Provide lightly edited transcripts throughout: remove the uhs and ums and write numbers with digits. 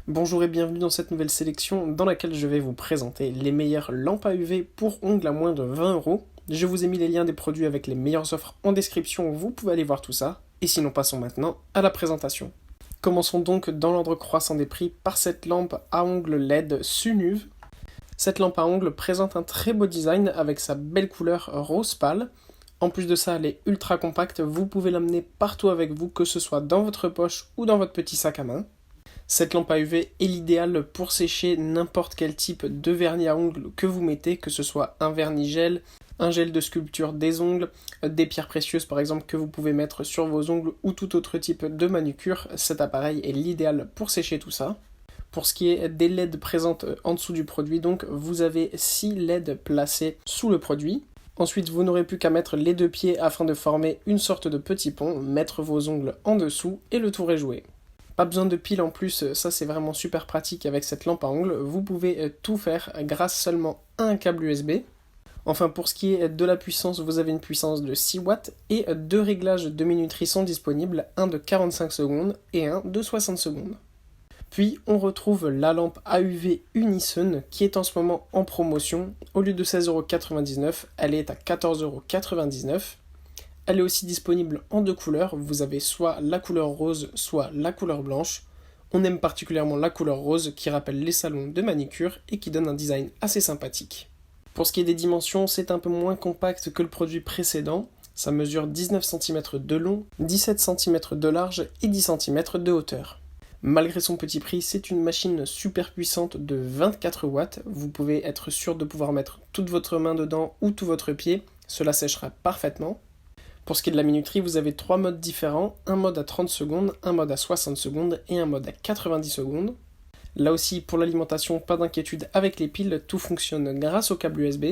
Bonjour et bienvenue dans cette nouvelle sélection dans laquelle je vais vous présenter les meilleures lampes à UV pour ongles à moins de 20€. Je vous ai mis les liens des produits avec les meilleures offres en description, vous pouvez aller voir tout ça. Et sinon passons maintenant à la présentation. Commençons donc dans l'ordre croissant des prix par cette lampe à ongles LED Sunuv. Cette lampe à ongles présente un très beau design avec sa belle couleur rose pâle. En plus de ça, elle est ultra compacte, vous pouvez l'amener partout avec vous, que ce soit dans votre poche ou dans votre petit sac à main. Cette lampe à UV est l'idéal pour sécher n'importe quel type de vernis à ongles que vous mettez, que ce soit un vernis gel, un gel de sculpture des ongles, des pierres précieuses par exemple que vous pouvez mettre sur vos ongles ou tout autre type de manucure. Cet appareil est l'idéal pour sécher tout ça. Pour ce qui est des LED présentes en dessous du produit, donc vous avez 6 LED placés sous le produit. Ensuite, vous n'aurez plus qu'à mettre les deux pieds afin de former une sorte de petit pont, mettre vos ongles en dessous et le tour est joué. Pas besoin de pile en plus, ça c'est vraiment super pratique avec cette lampe à ongles, vous pouvez tout faire grâce seulement à un câble USB. Enfin pour ce qui est de la puissance, vous avez une puissance de 6 watts et deux réglages de minuterie sont disponibles, un de 45 secondes et un de 60 secondes. Puis on retrouve la lampe AUV Unison qui est en ce moment en promotion. Au lieu de 16,99€, elle est à 14,99€. Elle est aussi disponible en deux couleurs. Vous avez soit la couleur rose, soit la couleur blanche. On aime particulièrement la couleur rose qui rappelle les salons de manicure et qui donne un design assez sympathique. Pour ce qui est des dimensions, c'est un peu moins compact que le produit précédent. Ça mesure 19 cm de long, 17 cm de large et 10 cm de hauteur. Malgré son petit prix, c'est une machine super puissante de 24 watts. Vous pouvez être sûr de pouvoir mettre toute votre main dedans ou tout votre pied. Cela séchera parfaitement. Pour ce qui est de la minuterie, vous avez 3 modes différents, un mode à 30 secondes, un mode à 60 secondes et un mode à 90 secondes. Là aussi, pour l'alimentation, pas d'inquiétude avec les piles, tout fonctionne grâce au câble USB.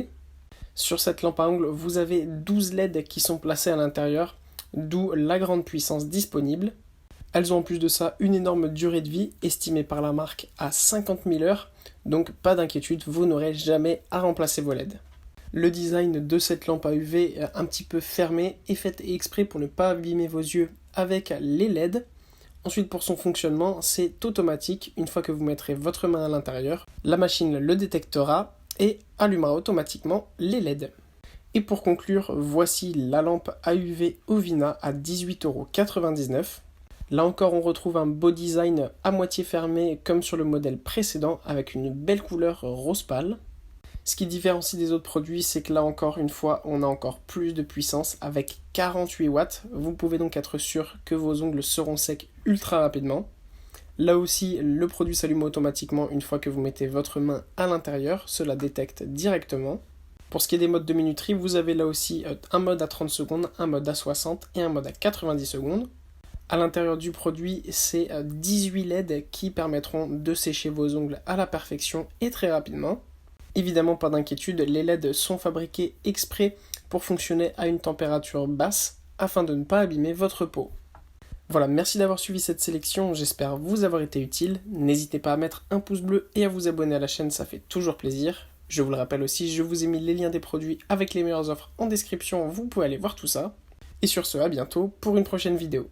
Sur cette lampe à ongles, vous avez 12 LED qui sont placés à l'intérieur, d'où la grande puissance disponible. Elles ont en plus de ça une énorme durée de vie, estimée par la marque à 50 000 heures, donc pas d'inquiétude, vous n'aurez jamais à remplacer vos LED. Le design de cette lampe à UV un petit peu fermée est fait exprès pour ne pas abîmer vos yeux avec les LED. Ensuite pour son fonctionnement, c'est automatique. Une fois que vous mettrez votre main à l'intérieur, la machine le détectera et allumera automatiquement les LED. Et pour conclure, voici la lampe AUV Ovina à 18,99€. Là encore on retrouve un beau design à moitié fermé comme sur le modèle précédent avec une belle couleur rose pâle. Ce qui différencie des autres produits, c'est que là encore une fois, on a encore plus de puissance avec 48 watts. Vous pouvez donc être sûr que vos ongles seront secs ultra rapidement. Là aussi, le produit s'allume automatiquement une fois que vous mettez votre main à l'intérieur. Cela détecte directement. Pour ce qui est des modes de minuterie, vous avez là aussi un mode à 30 secondes, un mode à 60 et un mode à 90 secondes. À l'intérieur du produit, c'est 18 LED qui permettront de sécher vos ongles à la perfection et très rapidement. Évidemment, pas d'inquiétude, les LED sont fabriqués exprès pour fonctionner à une température basse afin de ne pas abîmer votre peau. Voilà, merci d'avoir suivi cette sélection, j'espère vous avoir été utile. N'hésitez pas à mettre un pouce bleu et à vous abonner à la chaîne, ça fait toujours plaisir. Je vous le rappelle aussi, je vous ai mis les liens des produits avec les meilleures offres en description, vous pouvez aller voir tout ça. Et sur ce, à bientôt pour une prochaine vidéo.